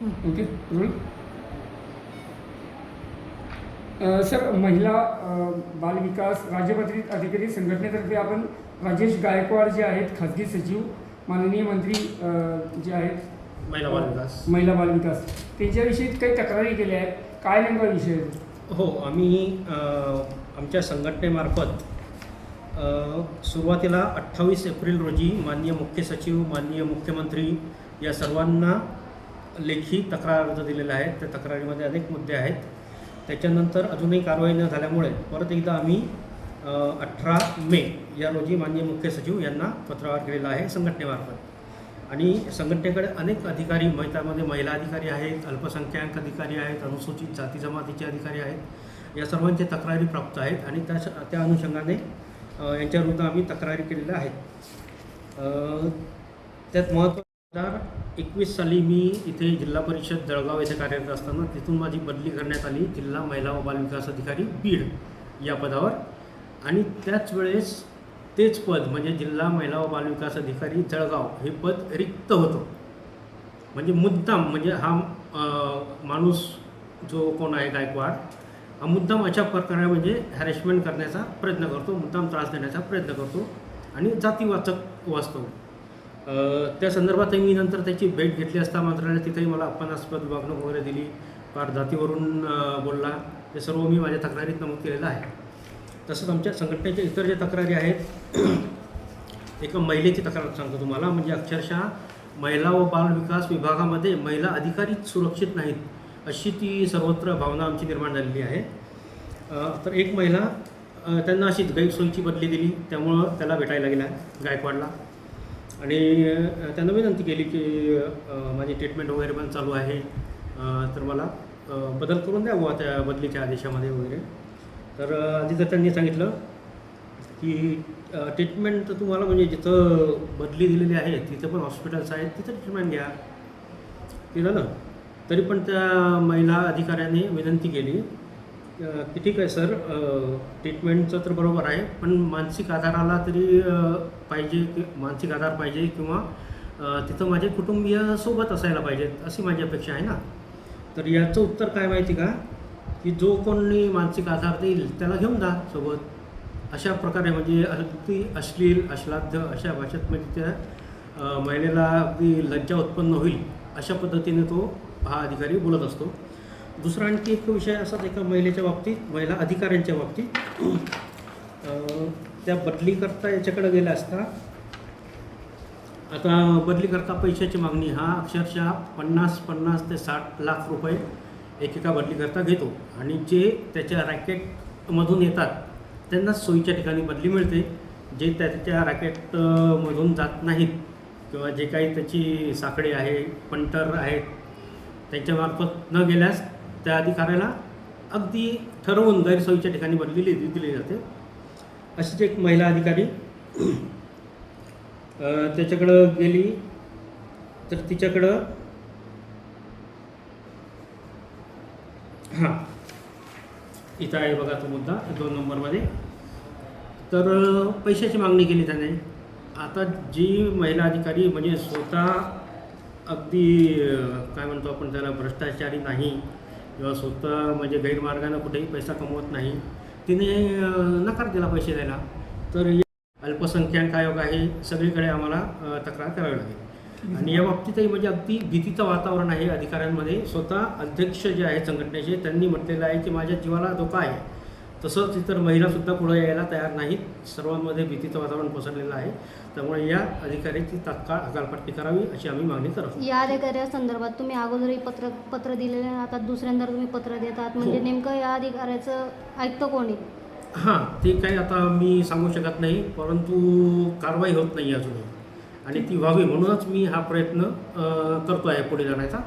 Okay. Sir, महिला बालविकास राज्यपत्रित अधिकारी संघटनेतर्फे आपण राजेश गायकवाड जे आहेत खाजगी सचिव, माननीय मंत्री जे आहेत महिला बालविकास त्यांच्याविषयी काही तक्रारी केल्या आहेत. काय नेमका विषय आहे? हो, आम्ही आमच्या संघटनेमार्फत सुरुवातीला 28 एप्रिल रोजी माननीय मुख्य सचिव, माननीय मुख्यमंत्री या सर्वांना लेखी तक्रार अर्ज दिलेला आहे. त्या तक्रारीमध्ये अनेक मुद्दे आहेत. त्याच्यानंतर अजूनही कारवाई न झाल्यामुळे परत एकदा आम्ही 18 मे या रोजी माननीय मुख्य सचिव यांना पत्रव्यवहार केलेला आहे संघटनेमार्फत. आणि संघटनेकडे अनेक अधिकारी, त्यामध्ये महिला अधिकारी आहेत, अल्पसंख्याक अधिकारी आहेत, अनुसूचित जाती जमातीचे अधिकारी आहेत, या सर्वांच्या तक्रारी प्राप्त आहेत आणि त्या अनुषंगाने यांच्याविरुद्ध आम्ही तक्रारी केलेल्या आहेत. त्यात महत्त्वाचं 2021 साली मी इथे जिल्हा परिषद जळगाव येथे कार्यरत असताना तिथून माझी बदली करण्यात आली जिल्हा महिला व बालविकास अधिकारी बीड या पदावर. आणि त्याच वेळेस तेच पद म्हणजे जिल्हा महिला व बालविकास अधिकारी जळगाव हे पद रिक्त होतं. म्हणजे मुद्दाम, म्हणजे हा माणूस जो कोण आहे गायकवाड, हा मुद्दाम अशा प्रकारे म्हणजे हॅरेसमेंट करण्याचा प्रयत्न करतो, मुद्दाम त्रास देण्याचा प्रयत्न करतो आणि जातीवाचक वाचतो. त्या संदर्भातही मी नंतर त्याची भेट घेतली असता मंत्रालयात, तिथेही मला अपमानास्पद वागणूक वगैरे दिली, फार जातीवरून बोलला. ते सर्व मी माझ्या तक्रारीत नमूद केलेलं आहे. तसंच आमच्या संघटनेच्या इतर ज्या तक्रारी आहेत, एका महिलेची तक्रार सांगतो तुम्हाला. म्हणजे अक्षरशः महिला व बालविकास विभागामध्ये महिला अधिकारीच सुरक्षित नाहीत अशी ती सर्वत्र भावना आमची निर्माण झालेली आहे. तर एक महिला, त्यांना अशीच गैरसोयीची बदली दिली, त्यामुळं त्याला भेटायला गेला गायकवाडला आणि त्यांना विनंती केली की माझी ट्रीटमेंट वगैरे पण चालू आहे, तर मला बदल करून द्या बुवा त्या बदलीच्या आदेशामध्ये वगैरे. तर आधी तर त्यांनी सांगितलं की ट्रीटमेंट तर तुम्हाला म्हणजे जिथं बदली दिलेली आहे तिथं पण हॉस्पिटल्स आहेत, तिथं ट्रीटमेंट घ्या. ते झालं. तरी पण त्या महिला अधिकाऱ्याने विनंती केली की ठीक आहे सर, ट्रीटमेंटचं तर बरोबर आहे, पण मानसिक आधाराला तरी पाहिजे, मानसिक आधार पाहिजे किंवा तिथं माझे कुटुंबीय सोबत असायला पाहिजेत, अशी माझी अपेक्षा आहे ना. तर याचं उत्तर काय माहिती का, की जो कोणी मानसिक आधार देईल त्याला घेऊन जा सोबत. अशा प्रकारे म्हणजे अगदी अश्लील, अश्लाघ्य अशा भाषेत म्हणजे त्या महिलेला अगदी लज्जा उत्पन्न होईल अशा पद्धतीने तो हा अधिकारी बोलत असतो. दुसरा आणखी एक विषय असाच एका महिलेच्या बाबतीत, महिला अधिकाऱ्यांच्या बाबतीत, त्या बदलीकरता याच्याकडे गेल्या असता, आता बदलीकरता पैशाची मागणी हा अक्षरशः 50 ते 60 लाख रुपये एकेका बदलीकरता घेतो. आणि जे त्याच्या रॅकेटमधून येतात त्यांनाच सोयीच्या ठिकाणी बदली मिळते. जे त्याच्या रॅकेटमधून जात नाहीत किंवा जे काही त्याची साखळी आहे, पंटर आहेत, त्यांच्यामार्फत न गेल्यास त्या अधिकाऱ्याला अगदी ठरवून गैरसोयीच्या ठिकाणी बदली दिली जाते. अशीच एक महिला अधिकारी त्याच्याकडं गेली, तर तिच्याकडं इथं आहे बघा तो मुद्दा 2 नंबरमध्ये. तर पैशाची मागणी केली त्याने. आता जी महिला अधिकारी म्हणजे स्वतः अगदी काय म्हणतो आपण त्याला, भ्रष्टाचारी नाही किंवा स्वतः म्हणजे गैरमार्गानं कुठेही पैसा कमवत नाही, तिने नकार दिला पैसे द्यायला. तर अल्पसंख्याक आयोग आहे, सगळीकडे आम्हाला तक्रार करावी लागेल. आणि या बाबतीतही म्हणजे अगदी भीतीचं वातावरण आहे अधिकाऱ्यांमध्ये. स्वतः अध्यक्ष जे आहेत संघटनेचे त्यांनी म्हटलेलं आहे की माझ्या जीवाला धोका आहे. तसंच इतर महिलासुद्धा पुढे यायला तयार नाहीत. सर्वांमध्ये भीतीचं वातावरण पसरलेलं आहे. त्यामुळे या अधिकाऱ्याची तात्काळ हकालपट्टी करावी अशी आम्ही मागणी करतो. या अधिकाऱ्यासंदर्भात तुम्ही अगोदरही पत्र दिलेलं आहे, आता दुसऱ्यांदा तुम्ही पत्र देतात, म्हणजे नेमकं या अधिकाऱ्याचं ऐकतं कोणी? ते काही आता मी सांगू शकत नाही, परंतु कारवाई होत नाही अजूनही आणि ती व्हावी म्हणूनच मी हा प्रयत्न करतो आहे पुढे जाण्याचा.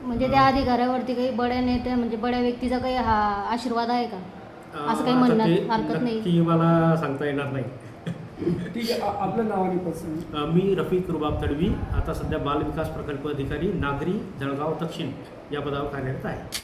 म्हणजे त्या अधिकाऱ्यावरती काही बड्या नेत्या म्हणजे बड्या व्यक्तीचा काही हा आशीर्वाद आहे का, असं काही म्हणण्यात हरकत नाही? की मला सांगता येणार नाही. ठीक आहे. आपलं नाव आणि पर्सन? मी रफिक रुबाब तडवी, आता सध्या बालविकास प्रकल्प अधिकारी नागरी जळगाव दक्षिण या पदावर कार्यरत आहे.